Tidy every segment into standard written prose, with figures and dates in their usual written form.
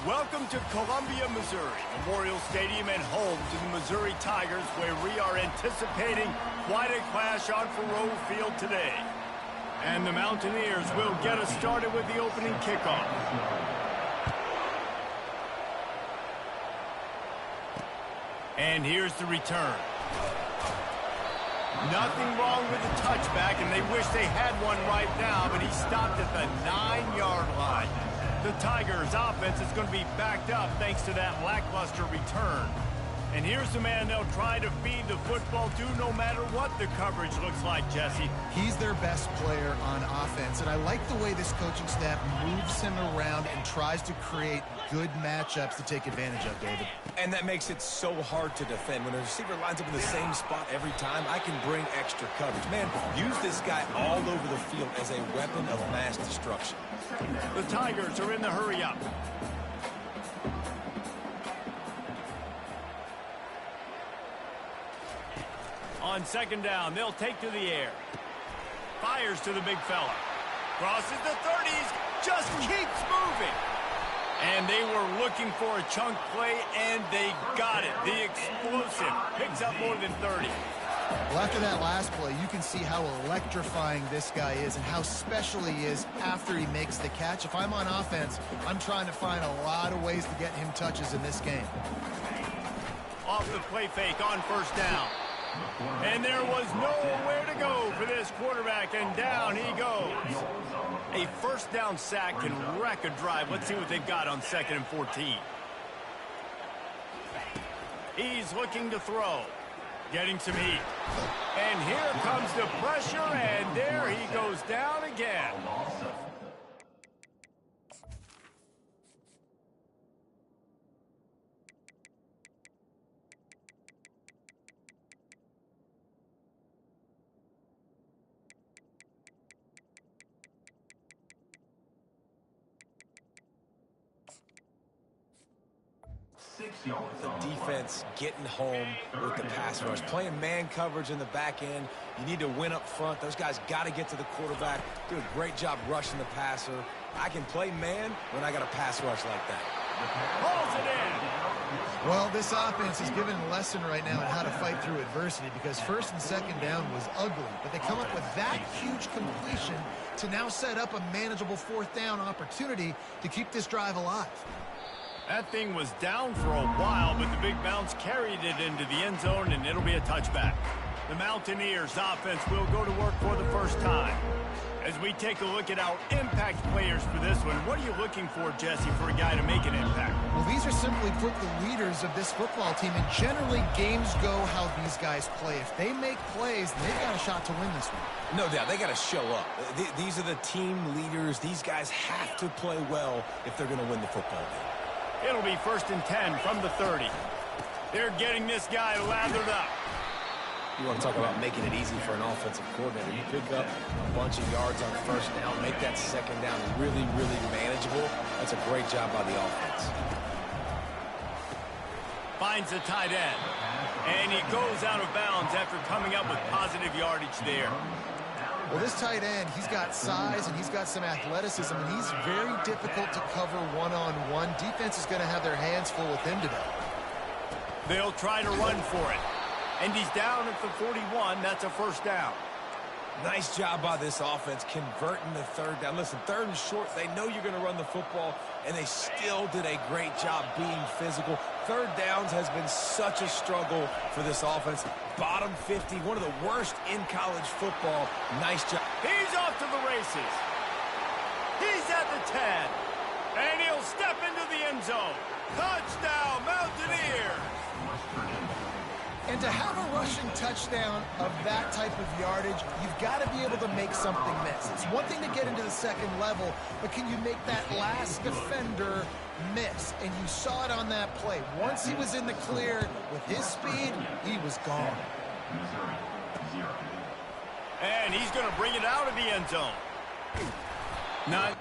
Welcome to Columbia, Missouri, Memorial Stadium and home to the Missouri Tigers, where we are anticipating quite a clash on Faroe Field today. And the Mountaineers will get us started with the opening kickoff. And here's the return. Nothing wrong with the touchback, and they wish they had one right now, but he stopped at the 9-yard line. The Tigers' offense is going to be backed up thanks to that lackluster return. And here's the man they'll try to feed the football to no matter what the coverage looks like, Jesse. He's their best player on offense, and I like the way this coaching staff moves him around and tries to create good matchups to take advantage of, David. And that makes it so hard to defend. When a receiver lines up in the same spot every time, I can bring extra coverage. Man, use this guy all over the field as a weapon of mass destruction. The Tigers are in the hurry-up. On second down, they'll take to the air. Fires to the big fella. Crosses the 30s, just keeps moving. And they were looking for a chunk play, and they got it. The explosive picks up more than 30. Well, after that last play, you can see how electrifying this guy is and how special he is after he makes the catch. If I'm on offense, I'm trying to find a lot of ways to get him touches in this game. Off the play fake on first down. And there was nowhere to go for this quarterback, and down he goes. A first down sack can wreck a drive. Let's see what they've got on 2nd and 14. He's looking to throw. Getting some heat. And here comes the pressure, and there he goes down again. The defense getting home with the pass rush. Playing man coverage in the back end. You need to win up front. Those guys got to get to the quarterback. Do a great job rushing the passer. I can play man when I got a pass rush like that. Pulls it in. Well, this offense is given a lesson right now on how to fight through adversity because 1st and 2nd down was ugly, but they come up with that huge completion to now set up a manageable 4th down opportunity to keep this drive alive. That thing was down for a while, but the big bounce carried it into the end zone, and it'll be a touchback. The Mountaineers' offense will go to work for the first time. As we take a look at our impact players for this one, what are you looking for, Jesse, for a guy to make an impact? Well, these are simply put the leaders of this football team, and generally games go how these guys play. If they make plays, they've got a shot to win this one. No doubt, they got to show up. These are the team leaders. These guys have to play well if they're going to win the football game. It'll be 1st and 10 from the 30. They're getting this guy lathered up. You want to talk about making it easy for an offensive coordinator. You pick up a bunch of yards on 1st down, make that 2nd down really, really manageable. That's a great job by the offense. Finds the tight end. And he goes out of bounds after coming up with positive yardage there. Well, this tight end, he's got size and he's got some athleticism, and he's very difficult to cover one-on-one. Defense is going to have their hands full with him today. They'll try to run for it. And he's down at the 41. That's a 1st down. Nice job by this offense converting the 3rd down. Listen, 3rd and short, they know you're going to run the football, and they still did a great job being physical. 3rd downs has been such a struggle for this offense. Bottom 50, one of the worst in college football. Nice job. He's off to the races. He's at the 10. And he'll step into the end zone. Touchdown, Mountaineers. And to have a rushing touchdown of that type of yardage, you've got to be able to make something miss. It's one thing to get into the 2nd level, but can you make that last defender miss? And you saw it on that play. Once he was in the clear with his speed, he was gone. And he's going to bring it out of the end zone. Not...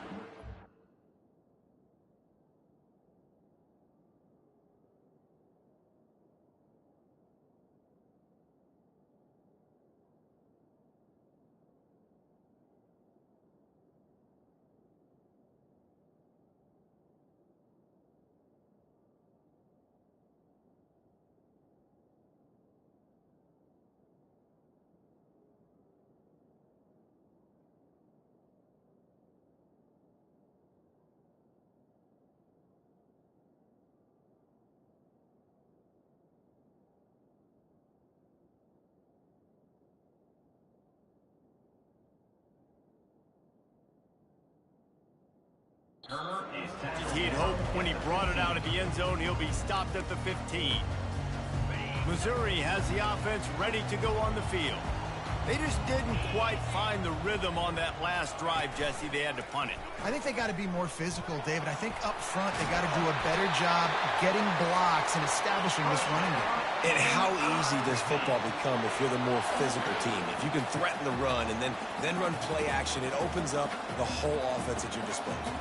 He'd hoped when he brought it out of the end zone, he'll be stopped at the 15. Missouri has the offense ready to go on the field. They just didn't quite find the rhythm on that last drive, Jesse. They had to punt it. I think they got to be more physical, David. I think up front they got to do a better job getting blocks and establishing this running game. And how easy does football become if you're the more physical team? If you can threaten the run and then run play action, it opens up the whole offense at your disposal.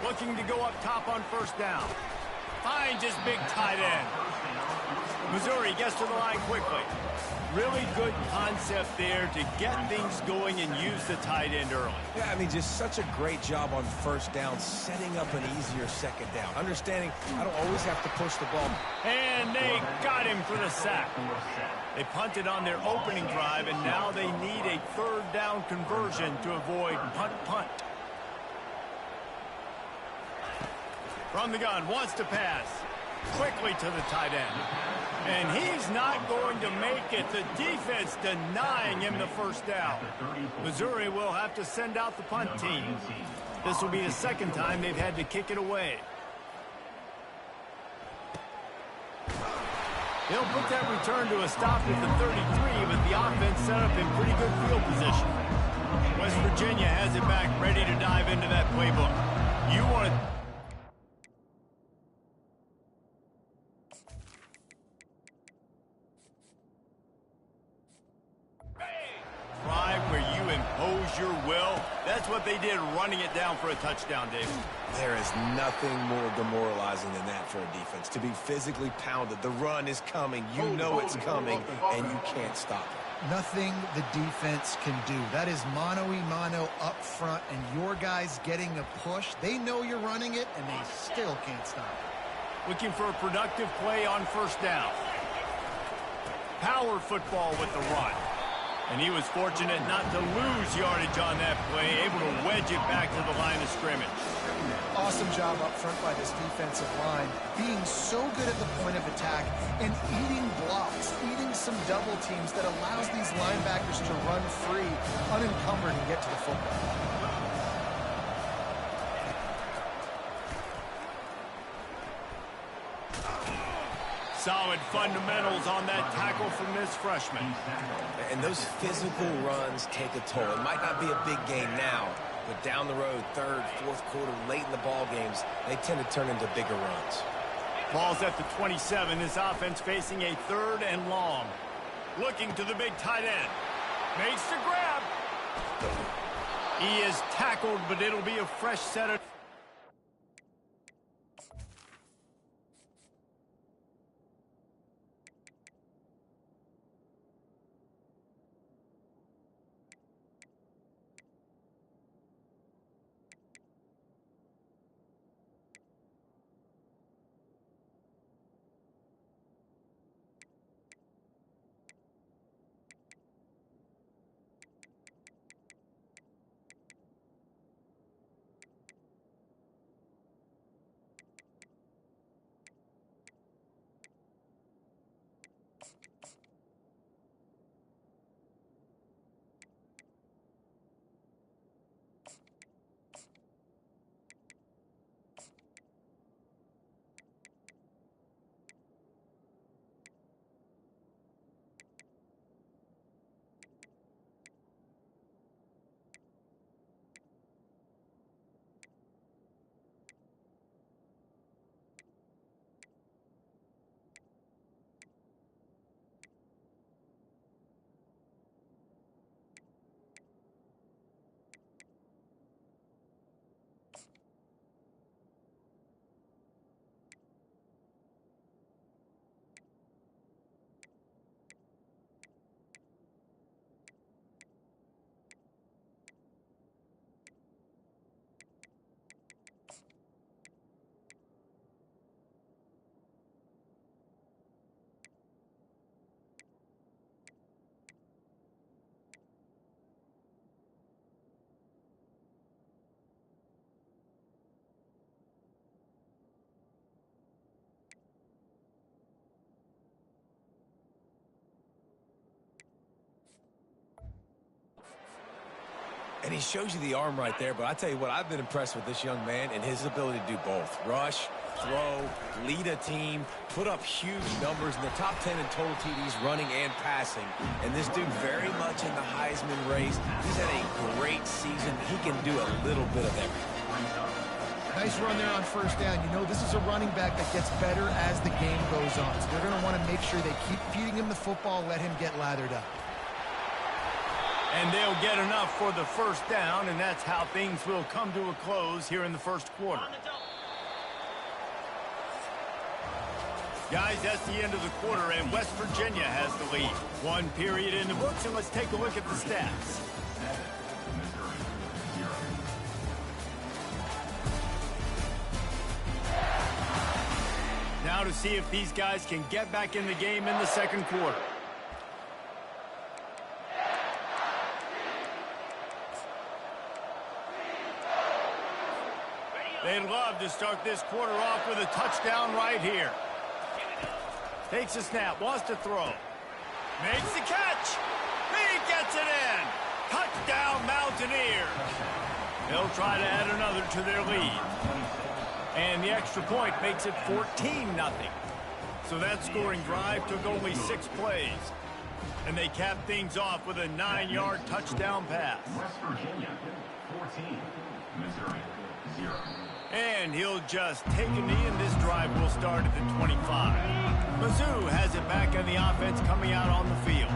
Looking to go up top on first down. Finds his big tight end. Missouri gets to the line quickly. Really good concept there to get things going and use the tight end early. Yeah, I mean, just such a great job on first down, setting up an easier second down. Understanding I don't always have to push the ball. And they got him for the sack. They punted on their opening drive, and now they need a third down conversion to avoid punt. From the gun, wants to pass. Quickly to the tight end. And he's not going to make it. The defense denying him the first down. Missouri will have to send out the punt team. This will be the second time they've had to kick it away. He'll put that return to a stop at the 33, but the offense set up in pretty good field position. West Virginia has it back, ready to dive into that playbook. You want to... where you impose your will. That's what they did, running it down for a touchdown, David. There is nothing more demoralizing than that for a defense. To be physically pounded. The run is coming. You know it's coming, and you can't stop it. Nothing the defense can do. That is mano-a-mano up front, and your guys getting a push. They know you're running it, and they still can't stop it. Looking for a productive play on first down. Power football with the run. And he was fortunate not to lose yardage on that play, able to wedge it back to the line of scrimmage. Awesome job up front by this defensive line, being so good at the point of attack and eating blocks, eating some double teams that allows these linebackers to run free, unencumbered, and get to the football. Solid fundamentals on that tackle from this freshman. And those physical runs take a toll. It might not be a big gain now, but down the road, third, fourth quarter, late in the ball games, they tend to turn into bigger runs. Ball's at the 27. This offense facing a third and long. Looking to the big tight end. Makes the grab. He is tackled, but it'll be a fresh set of... And he shows you the arm right there, but I tell you what, I've been impressed with this young man and his ability to do both. Rush, throw, lead a team, put up huge numbers in the top 10 in total TDs running and passing. And this dude very much in the Heisman race. He's had a great season. He can do a little bit of everything. Nice run there on first down. You know, this is a running back that gets better as the game goes on. So they're going to want to make sure they keep feeding him the football, let him get lathered up. And they'll get enough for the first down, and that's how things will come to a close here in the first quarter. Guys, that's the end of the quarter, and West Virginia has the lead. One period in the books, and let's take a look at the stats. Now to see if these guys can get back in the game in the second quarter. They'd love to start this quarter off with a touchdown right here. Takes a snap, wants to throw. Makes the catch. He gets it in. Touchdown Mountaineers. They'll try to add another to their lead. And the extra point makes it 14-0. So that scoring drive took only 6 plays. And they cap things off with a 9-yard touchdown pass. West Virginia, 14, Missouri, 0. And he'll just take a knee, and this drive will start at the 25. Mizzou has it back on the offense coming out on the field.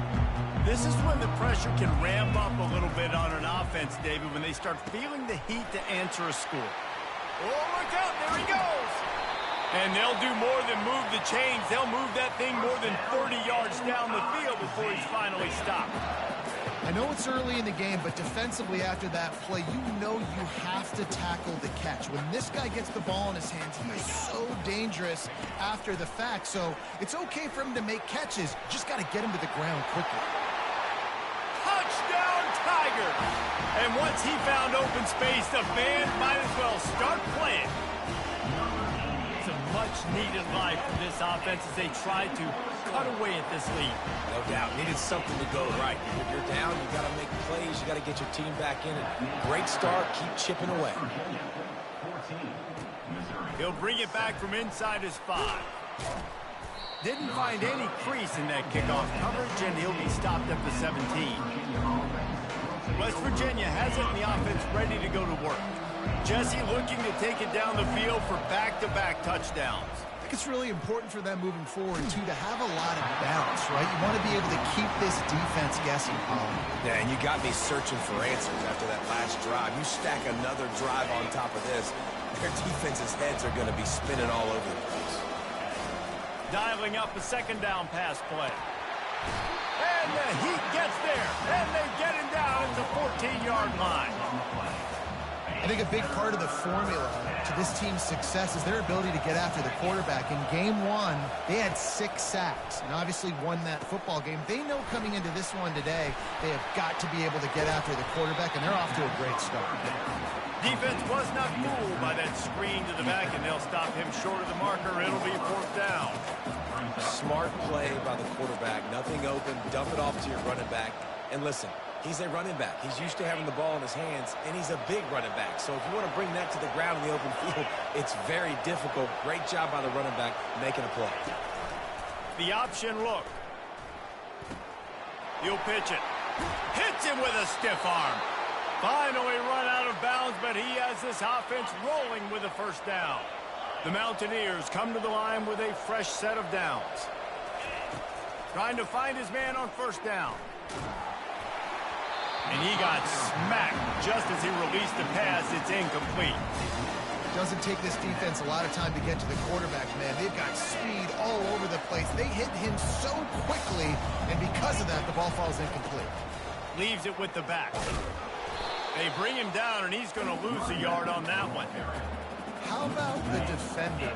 This is when the pressure can ramp up a little bit on an offense, David, when they start feeling the heat to answer a score. Oh, look out, there he goes. And they'll do more than move the chains. They'll move that thing more than 30 yards down the field before he's finally stopped. I know it's early in the game, but defensively after that play, you know you have to tackle the catch. When this guy gets the ball in his hands, he is so dangerous after the fact. So it's okay for him to make catches. You just got to get him to the ground quickly. Touchdown, Tigers! And once he found open space, the band might as well start playing. It's a much-needed life for this offense as they try to cut away at this lead. No doubt. Needed something to go right. If you're down, you got to make plays. You got to get your team back in. And great start. Keep chipping away. He'll bring it back from inside his 5. Didn't find any crease in that kickoff coverage, and he'll be stopped at the 17. West Virginia has it in the offense ready to go to work. Jesse looking to take it down the field for back-to-back touchdowns. I think it's really important for them moving forward, too, to have a lot of balance, right? You want to be able to keep this defense guessing, Colin. Yeah, and you got me searching for answers after that last drive. You stack another drive on top of this, their defense's heads are going to be spinning all over the place. Dialing up a second down pass play. And the Heat gets there, and they get him down at the 14-yard line. I think a big part of the formula to this team's success is their ability to get after the quarterback. In game 1, they had 6 sacks and obviously won that football game. They know coming into this one today, they have got to be able to get after the quarterback, and they're off to a great start. Defense was not fooled by that screen to the back, and they'll stop him short of the marker. It'll be 4th down. Smart play by the quarterback. Nothing open. Dump it off to your running back. And listen, he's a running back. He's used to having the ball in his hands, and he's a big running back. So if you want to bring that to the ground in the open field, it's very difficult. Great job by the running back making a play. The option look. He'll pitch it. Hits him with a stiff arm. Finally run out of bounds, but he has this offense rolling with a first down. The Mountaineers come to the line with a fresh set of downs. Trying to find his man on first down. And he got smacked just as he released the pass. It's incomplete. Doesn't take this defense a lot of time to get to the quarterback, man. They've got speed all over the place. They hit him so quickly, and because of that, the ball falls incomplete. Leaves it with the back. They bring him down, and he's going to lose a yard on that one. How about the defender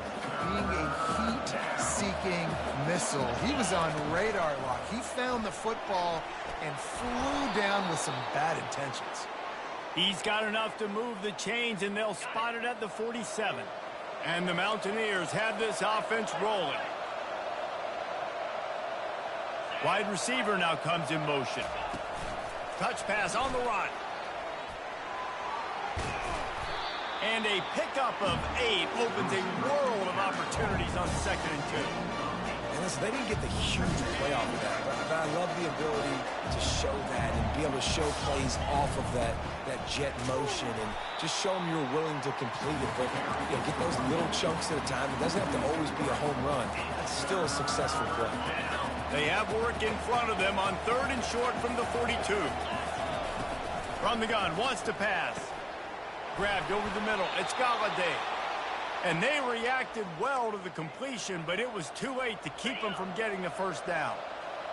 being a heat-seeking missile? He was on radar lock. He found the football and flew down with some bad intentions. He's got enough to move the chains, and they'll spot it at the 47. And the Mountaineers have this offense rolling. Wide receiver now comes in motion. Touch pass on the run. And a pickup of 8 opens a world of opportunities on 2nd and 2. And listen, they didn't get the huge play off of that, but I love the ability to show that and be able to show plays off of that jet motion and just show them you're willing to complete it. But you know, get those little chunks at a time. It doesn't have to always be a home run. That's still a successful play. They have work in front of them on 3rd and short from the 42. From the gun, wants to pass. Grabbed over the middle. It's Galladay. And they reacted well to the completion, but it was too late to keep them from getting the first down.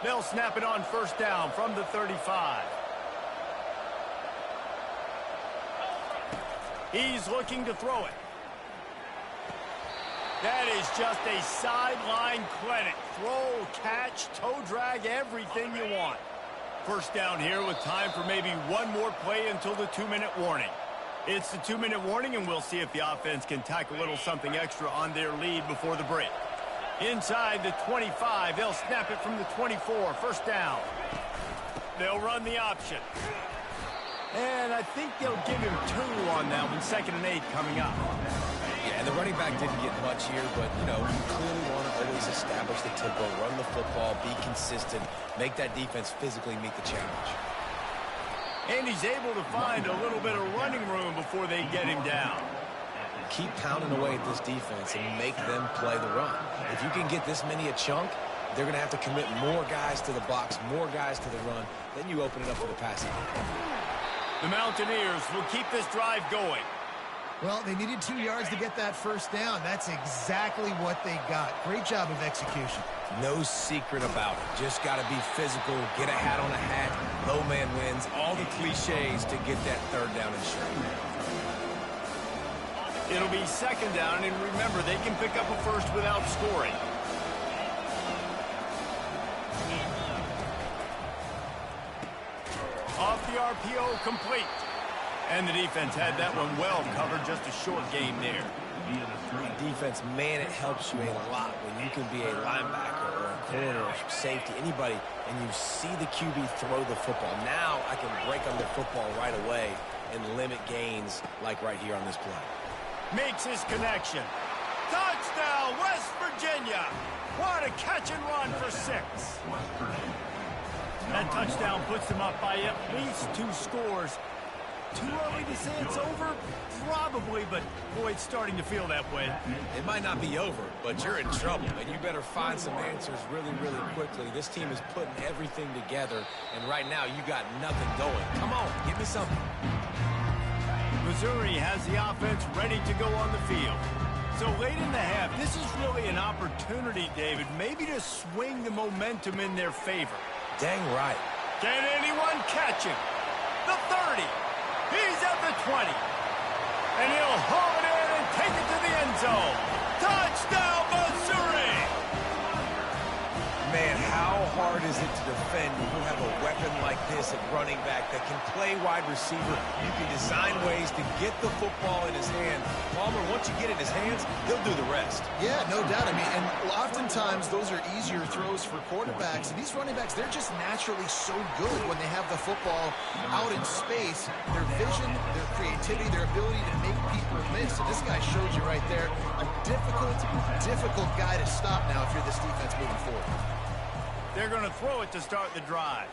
They'll snap it on 1st down from the 35. He's looking to throw it. That is just a sideline clinic. Throw, catch, toe drag, everything you want. 1st down here with time for maybe one more play until the 2-minute warning. It's the 2-minute warning, and we'll see if the offense can tack a little something extra on their lead before the break. Inside the 25, they'll snap it from the 24, 1st down. They'll run the option. And I think they'll give him 2 on that one, 2nd and 8 coming up. Yeah, and the running back didn't get much here, but, you know, you clearly want to always establish the tempo, run the football, be consistent, make that defense physically meet the challenge. And he's able to find a little bit of running room before they get him down. Keep pounding away at this defense and make them play the run. If you can get this many a chunk, they're going to have to commit more guys to the box, more guys to the run. Then you open it up for the passing. The Mountaineers will keep this drive going. Well, they needed 2 yards to get that 1st down. That's exactly what they got. Great job of execution. No secret about it. Just got to be physical, get a hat on a hat, low man wins, all the cliches to get that 3rd down and short. It'll be 2nd down, and remember, they can pick up a 1st without scoring. Off the RPO, complete. And the defense had that one well covered, just a short game there. Defense, man, it helps you a lot when you can be a linebacker or a corner or safety, anybody, and you see the QB throw the football. Now I can break on the football right away and limit gains like right here on this play. Makes his connection. Touchdown, West Virginia. What a catch and run for 6. That touchdown puts them up by at least 2 scores. Too early to say it's over? Probably, but boy, it's starting to feel that way. It might not be over, but you're in trouble, and you better find some answers really, really quickly. This team is putting everything together, and right now you got nothing going. Come on, give me something. Missouri has the offense ready to go on the field. So late in the half, this is really an opportunity, David, maybe to swing the momentum in their favor. Dang right. Can anyone catch him? The 30. He's at the 20. And he'll haul it in and take it to the end zone. Touchdown, Missouri! Man, how hard is it to defend when you have a weapon like this at running back that can play wide receiver? You can design ways to get the football in his hand. Palmer, once you get it in his hands, he'll do the rest. Yeah, no doubt. I mean, and oftentimes those are easier throws for quarterbacks. And these running backs, they're just naturally so good when they have the football out in space. Their vision, their creativity, their ability to make people miss. And this guy showed you right there, a difficult guy to stop now if you're this defense moving forward. They're going to throw it to start the drive.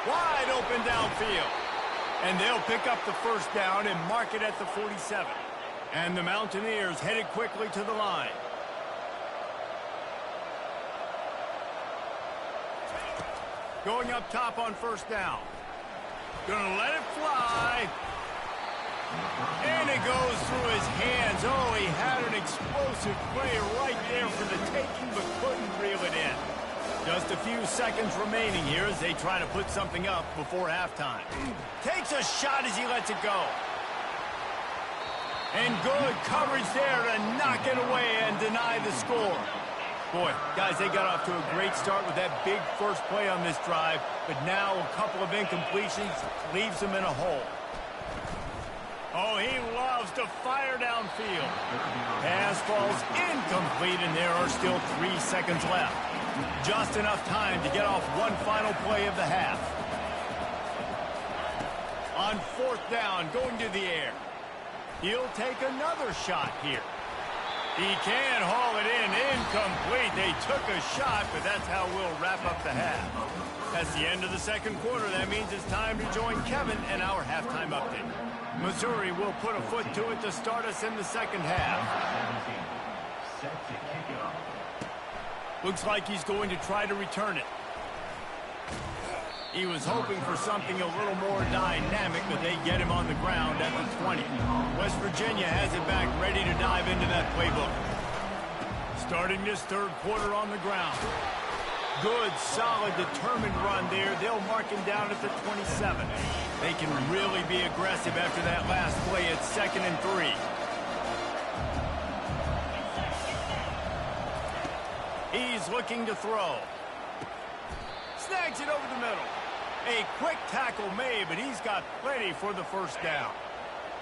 Wide open downfield. And they'll pick up the 1st down and mark it at the 47. And the Mountaineers headed quickly to the line. Going up top on 1st down. Gonna let it fly. And it goes through his hands. Oh, he had an explosive play right there for the taking, but couldn't reel it in. Just a few seconds remaining here as they try to put something up before halftime. Takes a shot as he lets it go. And good coverage there to knock it away and deny the score. Boy, guys, they got off to a great start with that big first play on this drive, but now a couple of incompletions leaves them in a hole. Oh, he loves to fire downfield. Pass falls incomplete, and there are still 3 seconds left. Just enough time to get off one final play of the half. On 4th down, going to the air. He'll take another shot here. He can haul it in. Incomplete. They took a shot, but that's how we'll wrap up the half. That's the end of the second quarter. That means it's time to join Kevin and our halftime update. Missouri will put a foot to it to start us in the second half. Set to kick it off. Looks like he's going to try to return it. He was hoping for something a little more dynamic, but they get him on the ground at the 20. West Virginia has it back, ready to dive into that playbook. Starting this third quarter on the ground. Good, solid, determined run there. They'll mark him down at the 27. They can really be aggressive after that last play at 2nd and 3. He's looking to throw. Snags it over the middle. A quick tackle made, but he's got plenty for the first down.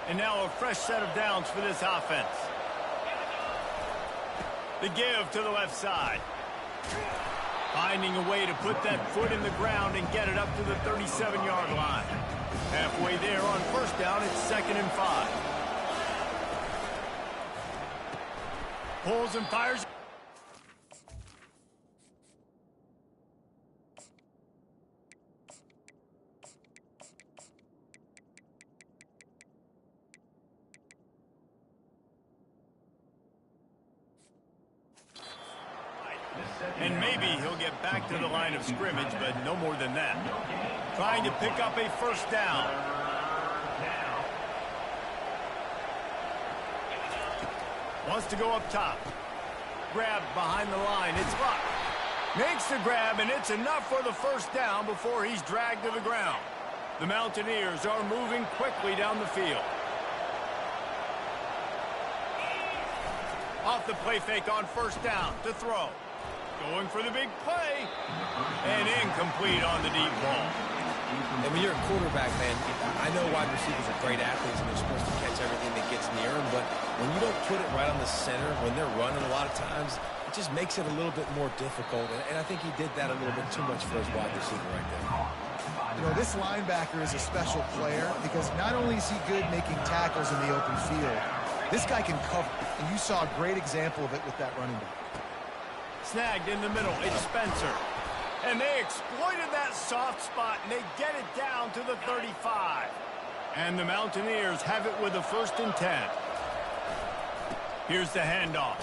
And now a fresh set of downs for this offense. The give to the left side. Finding a way to put that foot in the ground and get it up to the 37-yard line. Halfway there on first down, it's 2nd and 5. Pulls and fires. And maybe he'll get back to the line of scrimmage, but no more than that. Trying to pick up a first down. Wants to go up top. Grab behind the line. It's locked. Makes the grab, and it's enough for the first down before he's dragged to the ground. The Mountaineers are moving quickly down the field. Off the play fake on first down to throw. Going for the big play. And incomplete on the deep ball. And when you're a quarterback, man, I know wide receivers are great athletes and they're supposed to catch everything that gets near them, but when you don't put it right on the center, when they're running a lot of times, it just makes it a little bit more difficult. And I think he did that a little bit too much for his wide receiver right there. You know, this linebacker is a special player because not only is he good making tackles in the open field, this guy can cover. And you saw a great example of it with that running back. Snagged in the middle, it's Spencer. And they exploited that soft spot, and they get it down to the 35. And the Mountaineers have it with a 1st and 10. Here's the handoff.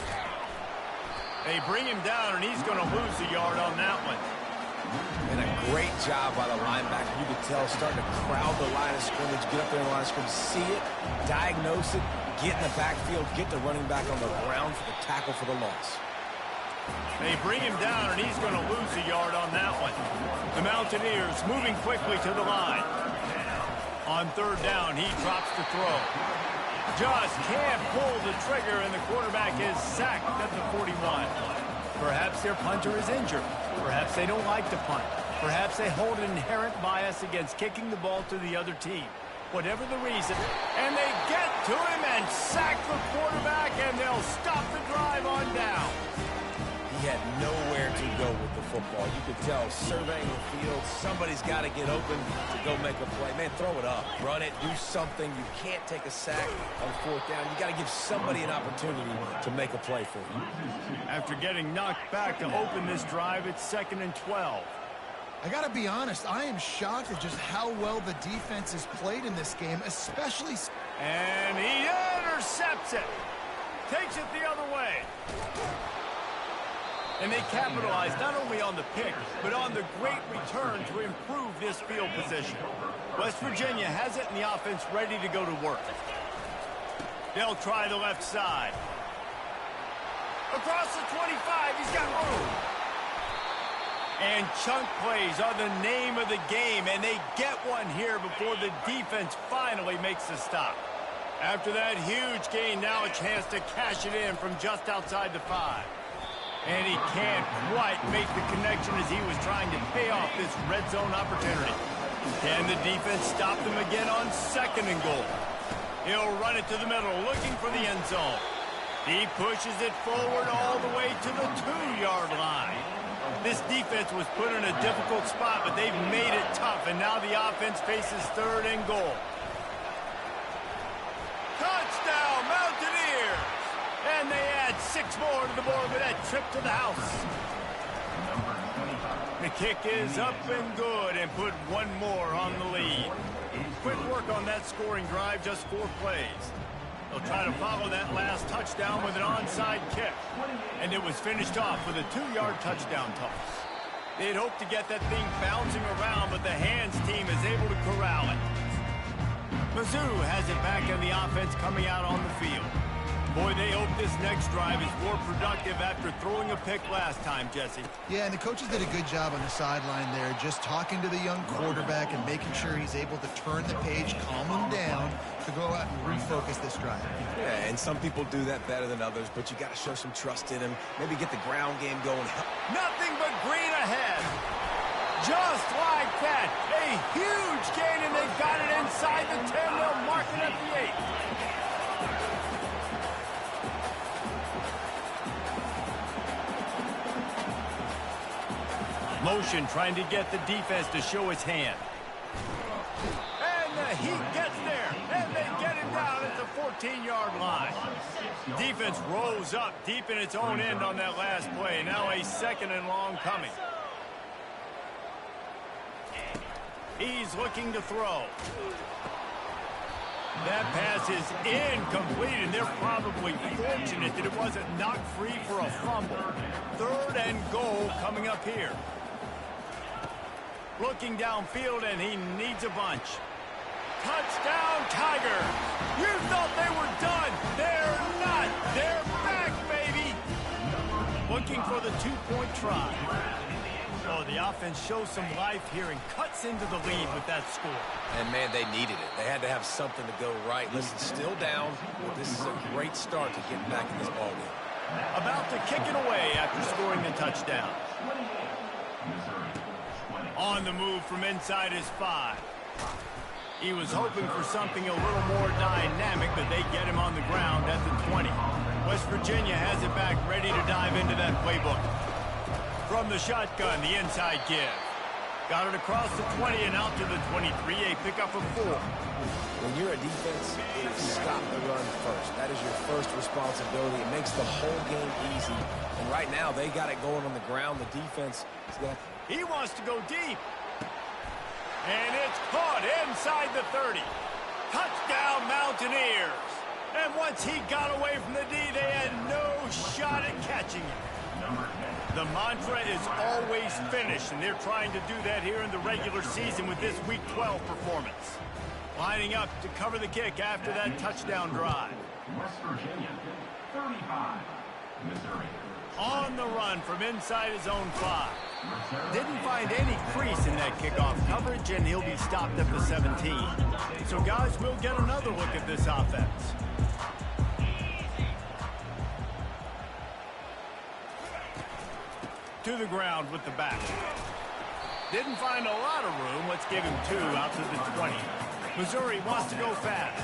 They bring him down, and he's going to lose a yard on that one. And a great job by the linebacker. You could tell starting to crowd the line of scrimmage, get up there in the line of scrimmage, see it, diagnose it, get in the backfield, get the running back on the ground for the tackle for the loss. They bring him down, and he's going to lose a yard on that one. The Mountaineers moving quickly to the line. On 3rd down, he drops the throw. Just can't pull the trigger, and the quarterback is sacked at the 41. Perhaps their punter is injured. Perhaps they don't like to punt. Perhaps they hold an inherent bias against kicking the ball to the other team. Whatever the reason, and they get to him and sack the quarterback, and they'll stop the drive on down. He had nowhere to go with the football. You could tell, surveying the field, somebody's got to get open to go make a play. Man, throw it up, run it, do something. You can't take a sack on 4th down. You got to give somebody an opportunity to make a play for you. After getting knocked back to open this drive, it's 2nd and 12. I got to be honest, I am shocked at just how well the defense has played in this game, especially... And he intercepts it. Takes it the other way. And they capitalize not only on the pick, but on the great return to improve this field position. West Virginia has it in the offense ready to go to work. They'll try the left side. Across the 25, he's got room. And chunk plays are the name of the game, and they get one here before the defense finally makes the stop. After that huge gain, now a chance to cash it in from just outside the 5. And he can't quite make the connection as he was trying to pay off this red zone opportunity. Can the defense stop them again on 2nd and goal? He'll run it to the middle, looking for the end zone. He pushes it forward all the way to the 2-yard line. This defense was put in a difficult spot, but they've made it tough, and now the offense faces 3rd and goal. Touchdown! And they add 6 more to the board with that trip to the house. The kick is up and good and put 1 more on the lead. Quick work on that scoring drive, just 4 plays. They'll try to follow that last touchdown with an onside kick. And it was finished off with a 2-yard touchdown toss. They'd hoped to get that thing bouncing around, but the hands team is able to corral it. Mizzou has it back in the offense coming out on the field. Boy, they hope this next drive is more productive after throwing a pick last time, Jesse. Yeah, and the coaches did a good job on the sideline there, just talking to the young quarterback and making sure he's able to turn the page, calm him down, to go out and refocus this drive. Yeah, and some people do that better than others, but you got to show some trust in him. Maybe get the ground game going. Nothing but green ahead. Just like that. A huge gain, and they got it inside the 10. They'll mark it at the 8. Motion trying to get the defense to show his hand. And the heat gets there, and they get him down at the 14-yard line. Defense rolls up deep in its own end on that last play. Now a 2nd and long coming. He's looking to throw. That pass is incomplete, and they're probably fortunate that it wasn't knocked free for a fumble. 3rd and goal coming up here. Looking downfield, and he needs a bunch. Touchdown, Tigers! You thought they were done. They're not. They're back, baby! Looking for the 2-point try. Oh, the offense shows some life here and cuts into the lead with that score. And, man, they needed it. They had to have something to go right. Listen, still down, but this is a great start to getting back in this ballgame. About to kick it away after scoring the touchdown. On the move from inside his 5. He was hoping for something a little more dynamic, but they get him on the ground at the 20. West Virginia has it back, ready to dive into that playbook. From the shotgun, the inside give. Got it across the 20 and out to the 23, a pickup of 4. When you're a defense, stop the run first. That is your first responsibility. It makes the whole game easy. And right now, they got it going on the ground. The defense is going to... He wants to go deep. And it's caught inside the 30. Touchdown, Mountaineers. And once he got away from the D, they had no shot at catching him. The mantra is always finish, and they're trying to do that here in the regular season with this Week 12 performance. Lining up to cover the kick after that touchdown drive. West Virginia, 35, Missouri. On the run from inside his own 5. Didn't find any crease in that kickoff coverage, and he'll be stopped at the 17. So, guys, we'll get another look at this offense. To the ground with the back. Didn't find a lot of room. Let's give him 2 out to the 20. Missouri wants to go fast.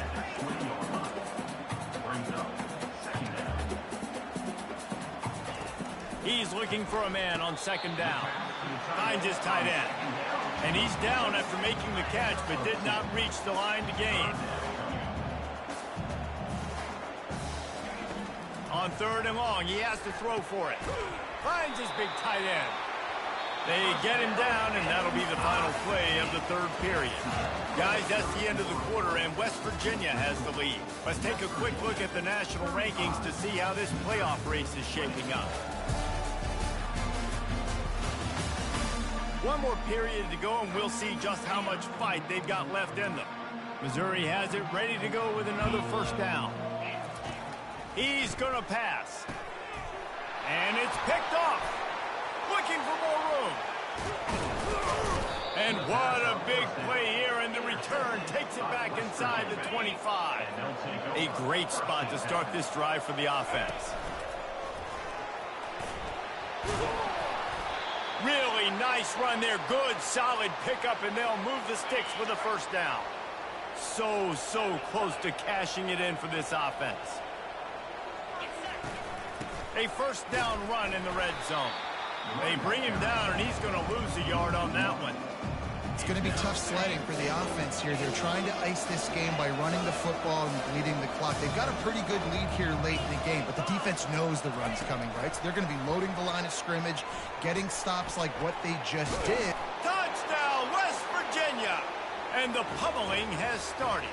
He's looking for a man on 2nd down. Finds his tight end. And he's down after making the catch, but did not reach the line to gain. On 3rd and long, he has to throw for it. Finds his big tight end. They get him down, and that'll be the final play of the 3rd period. Guys, that's the end of the quarter, and West Virginia has the lead. Let's take a quick look at the national rankings to see how this playoff race is shaping up. One more period to go, and we'll see just how much fight they've got left in them. Missouri has it ready to go with another 1st down. He's going to pass. And it's picked off. Looking for more room. And what a big play here, and the return takes it back inside the 25. A great spot to start this drive for the offense. Really nice run there. Good, solid pickup, and they'll move the sticks for the 1st down. So close to cashing it in for this offense. A 1st down run in the red zone. They bring him down, and he's going to lose a yard on that one. It's going to be tough sledding for the offense here. They're trying to ice this game by running the football and bleeding the clock. They've got a pretty good lead here late in the game, but the defense knows the run's coming, right? So they're going to be loading the line of scrimmage, getting stops like what they just did. Touchdown, West Virginia! And the pummeling has started.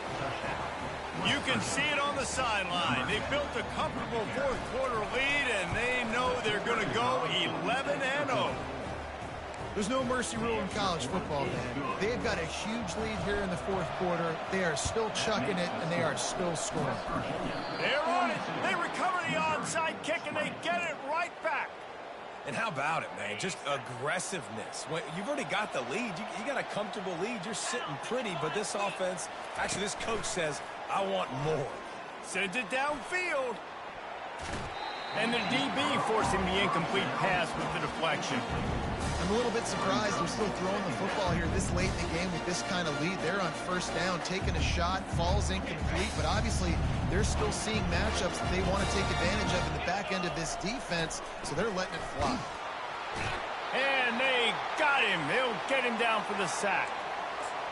You can see it on the sideline. They built a comfortable fourth-quarter lead, and they know they're going to go 11-0. There's no mercy rule in college football, man. They've got a huge lead here in the fourth quarter. They are still chucking it, and they are still scoring. They're on it. They recover the onside kick, and they get it right back. And how about it, man? Just aggressiveness. When you've already got the lead. You got a comfortable lead. You're sitting pretty, but this offense, actually this coach says, I want more. Sends it downfield. And the DB forcing the incomplete pass with the deflection. I'm a little bit surprised they're still throwing the football here this late in the game with this kind of lead. They're on first down, taking a shot, falls incomplete, but obviously they're still seeing matchups that they want to take advantage of in the back end of this defense, so they're letting it fly. And they got him. They'll get him down for the sack.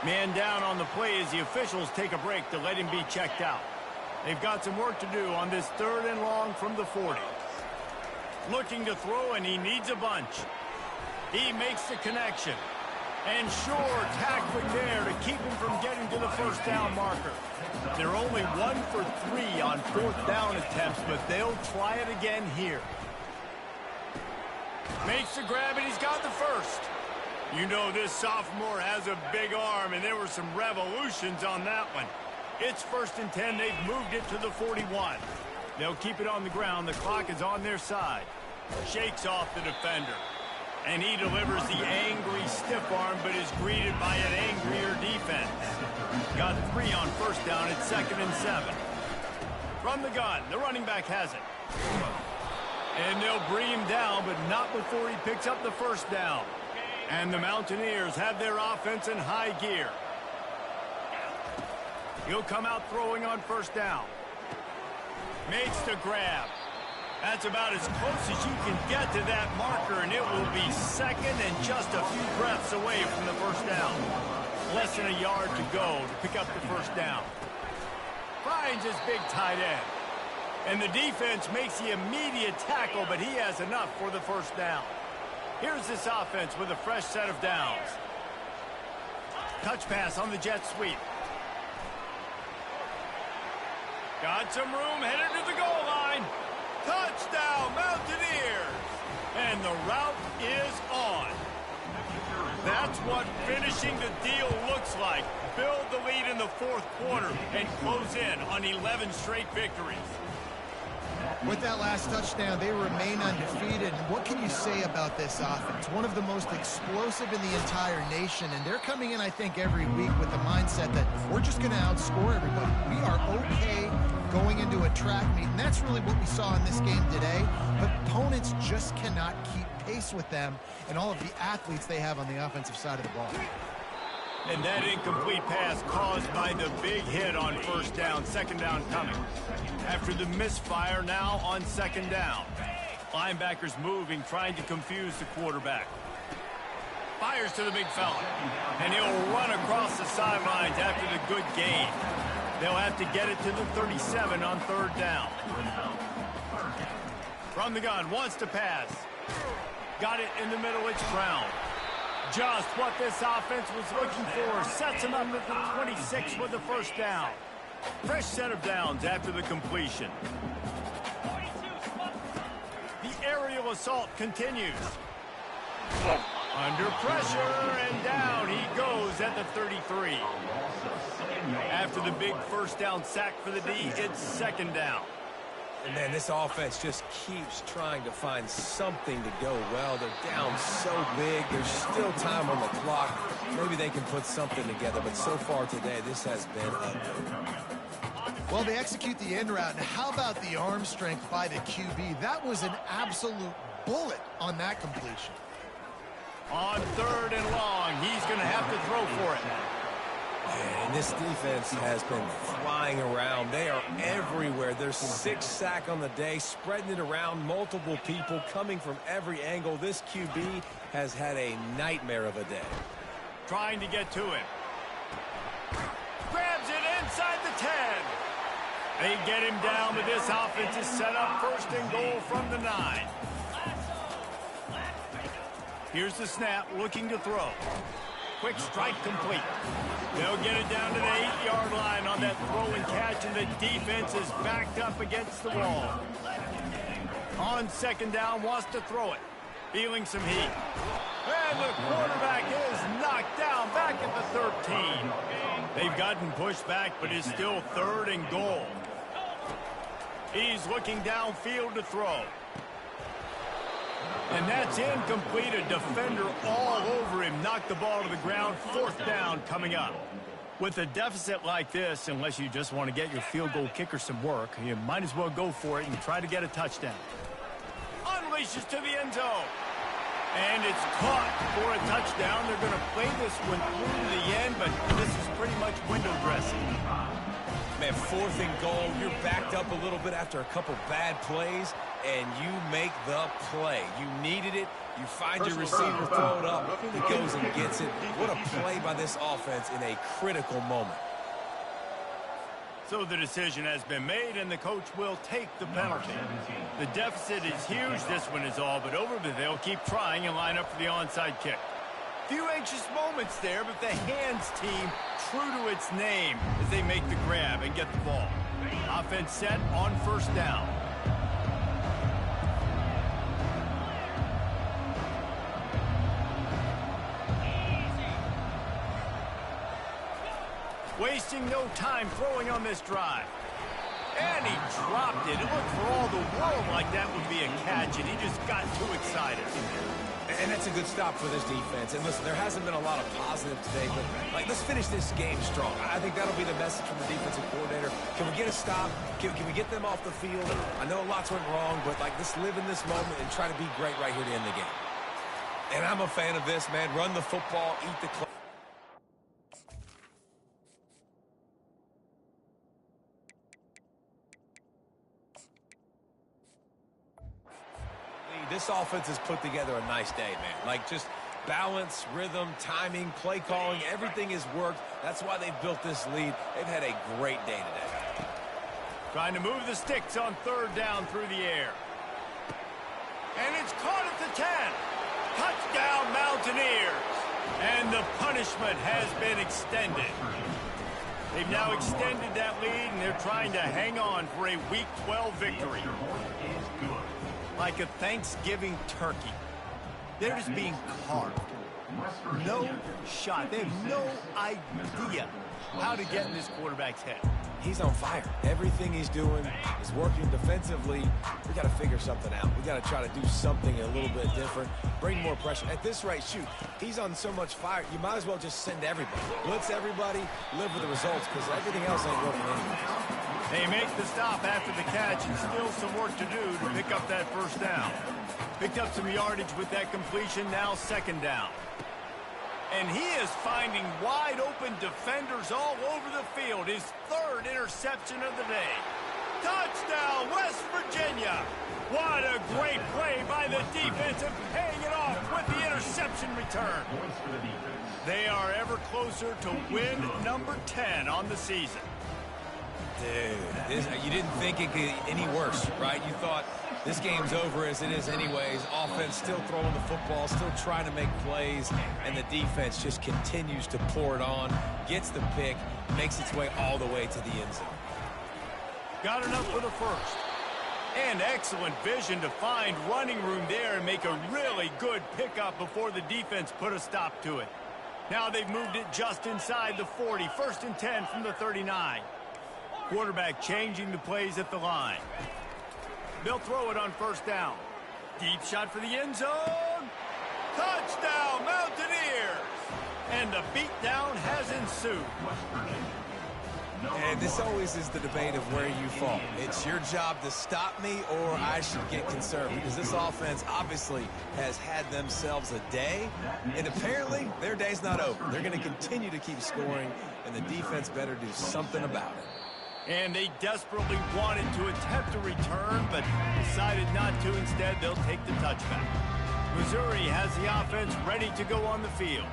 Man down on the play as the officials take a break to let him be checked out. They've got some work to do on this 3rd and long from the 40. Looking to throw, and he needs a bunch. He makes the connection. And sure, tackling there to keep him from getting to the first down marker. They're only 1 for 3 on 4th down attempts, but they'll try it again here. Makes the grab, and he's got the first. You know this sophomore has a big arm, and there were some revolutions on that one. It's 1st and 10. They've moved it to the 41. They'll keep it on the ground. The clock is on their side. Shakes off the defender. And he delivers the angry stiff arm, but is greeted by an angrier defense. Got 3 on first down. It's 2nd and 7. From the gun, the running back has it. And they'll bring him down, but not before he picks up the first down. And the Mountaineers have their offense in high gear. He'll come out throwing on first down. Makes the grab. That's about as close as you can get to that marker, and it will be 2nd and just a few breaths away from the first down. Less than a yard to go to pick up the first down. Finds his big tight end. And the defense makes the immediate tackle, but he has enough for the first down. Here's this offense with a fresh set of downs. Touch pass on the jet sweep. Got some room, headed to the goal line. Touchdown, Mountaineers! And the route is on. That's what finishing the deal looks like. Build the lead in the fourth quarter and close in on 11 straight victories. With that last touchdown, they remain undefeated. And what can you say about this offense? One of the most explosive in the entire nation, and they're coming in, I think, every week with the mindset that we're just going to outscore everybody. We are okay going into a track meet, and that's really what we saw in this game today. But opponents just cannot keep pace with them and all of the athletes they have on the offensive side of the ball. And that incomplete pass caused by the big hit on first down. 2nd down coming. After the misfire, now on 2nd down. Linebackers moving, trying to confuse the quarterback. Fires to the big fella. And he'll run across the sidelines after the good gain. They'll have to get it to the 37 on 3rd down. From the gun, wants to pass. Got it in the middle, it's Brown. Just what this offense was looking for. Sets him up at the 26 with the first down. Fresh set of downs after the completion. The aerial assault continues. Under pressure, and down he goes at the 33. After the big first down sack for the D, it's 2nd down. And then this offense just keeps trying to find something to go well. They're down so big. There's still time on the clock. Maybe they can put something together, but so far today, this has been ugly. Well, they execute the end route, and how about the arm strength by the QB? That was an absolute bullet on that completion. On 3rd and long, he's going to have to throw for it. And this defense has been flying around. They are everywhere. There's 6 sacks on the day, spreading it around, multiple people coming from every angle. This QB has had a nightmare of a day. trying to get to him. Grabs it inside the 10. They get him down, but this offense is set up first and goal from the 9. Here's the snap, looking to throw. Quick strike complete. They'll get it down to the 8-yard line on that throw and catch, and the defense is backed up against the wall. On second down, wants to throw it. Feeling some heat. And the quarterback is knocked down back at the 13. They've gotten pushed back, but it's still third and goal. He's looking downfield to throw. And that's incomplete. A defender all over him. Knocked the ball to the ground. Fourth down coming up. With a deficit like this, unless you just want to get your field goal kicker some work, you might as well go for it and try to get a touchdown. Unleashes to the end zone. And it's caught for a touchdown. They're going to play this one through to the end, but this is pretty much window dressing. Man, fourth and goal. You're backed up a little bit after a couple bad plays, and you make the play. You needed it. You find your receiver, throw it up. He goes and gets it. What a play by this offense in a critical moment. So the decision has been made, and the coach will take the penalty. The deficit is huge. This one is all but over, but they'll keep trying and line up for the onside kick. Few anxious moments there, but the hands team true to its name as they make the grab and get the ball. Offense set on first down. Wasting no time throwing on this drive. And he dropped it. It looked for all the world like that would be a catch, and he just got too excited. And that's a good stop for this defense. And listen, there hasn't been a lot of positive today, but let's finish this game strong. I think that'll be the message from the defensive coordinator. Can we get a stop? Can we get them off the field? I know lots went wrong, but let's live in this moment and try to be great right here to end the game. And I'm a fan of this, man. Run the football, eat the clock. This offense has put together a nice day, man. Just balance, rhythm, timing, play calling, everything has worked. That's why they've built this lead. They've had a great day today. Trying to move the sticks on third down through the air. And it's caught at the 10. Touchdown, Mountaineers. And the punishment has been extended. They've now extended that lead, and they're trying to hang on for a Week 12 victory. Like a Thanksgiving turkey. They're just being carved. No shot. They have no idea how to get in this quarterback's head. He's on fire. Everything he's doing is working defensively. We got to figure something out. We got to try to do something a little bit different. Bring more pressure. At this rate, shoot, he's on so much fire, you might as well just send everybody. Blitz everybody, live with the results, because everything else ain't working anyway. They make the stop after the catch, and still some work to do to pick up that first down. Picked up some yardage with that completion, now second down. And he is finding wide open defenders all over the field. His third interception of the day. Touchdown, West Virginia. What a great play by the defense and paying it off with the interception return. They are ever closer to win number 10 on the season. Dude, you didn't think it could get any worse, right? You thought this game's over as it is anyways. Offense still throwing the football, still trying to make plays, and the defense just continues to pour it on, gets the pick, makes its way all the way to the end zone. Got enough for the first. And excellent vision to find running room there and make a really good pickup before the defense put a stop to it. Now they've moved it just inside the 40. First and 10 from the 39. Quarterback changing the plays at the line. They'll throw it on first down. Deep shot for the end zone. Touchdown, Mountaineers! And the beatdown has ensued. And this always is the debate of where you fall. It's your job to stop me, or I should get concerned, because this offense obviously has had themselves a day, and apparently their day's not over. They're going to continue to keep scoring, and the defense better do something about it. And they desperately wanted to attempt a return, but decided not to. Instead, they'll take the touchback. Missouri has the offense ready to go on the field.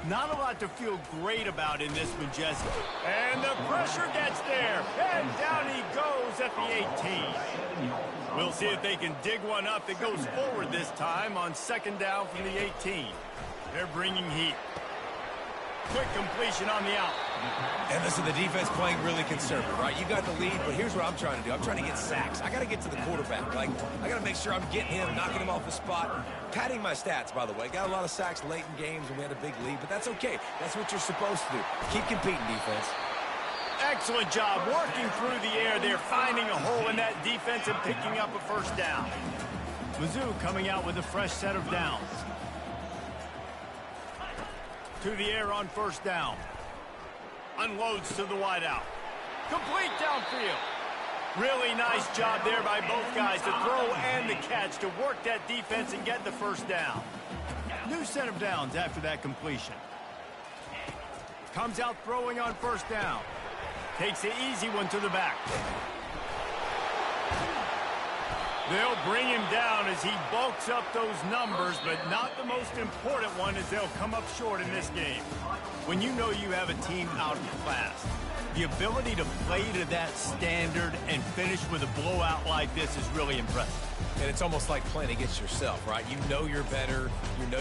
Not a lot to feel great about in this one, Jesse. And the pressure gets there. And down he goes at the 18. We'll see if they can dig one up that goes forward this time on second down from the 18. They're bringing heat. Quick completion on the out. And listen, the defense playing really conservative, right? You got the lead, but here's what I'm trying to do. I'm trying to get sacks. I got to get to the quarterback. Like, I got to make sure I'm getting him, knocking him off the spot. Padding my stats, by the way. Got a lot of sacks late in games, and we had a big lead, but that's okay. That's what you're supposed to do. Keep competing, defense. Excellent job working through the air there, finding a hole in that defense and picking up a first down. Mizzou coming out with a fresh set of downs. To the air on first down. Unloads to the wideout. Complete downfield. Really nice job there by both guys to throw and the catch to work that defense and get the first down. New set of downs after that completion. Comes out throwing on first down. Takes the easy one to the back. They'll bring him down as he bulks up those numbers, but not the most important one as they'll come up short in this game. When you know you have a team out of class, the ability to play to that standard and finish with a blowout like this is really impressive. And it's almost like playing against yourself, right? You know you're better. You know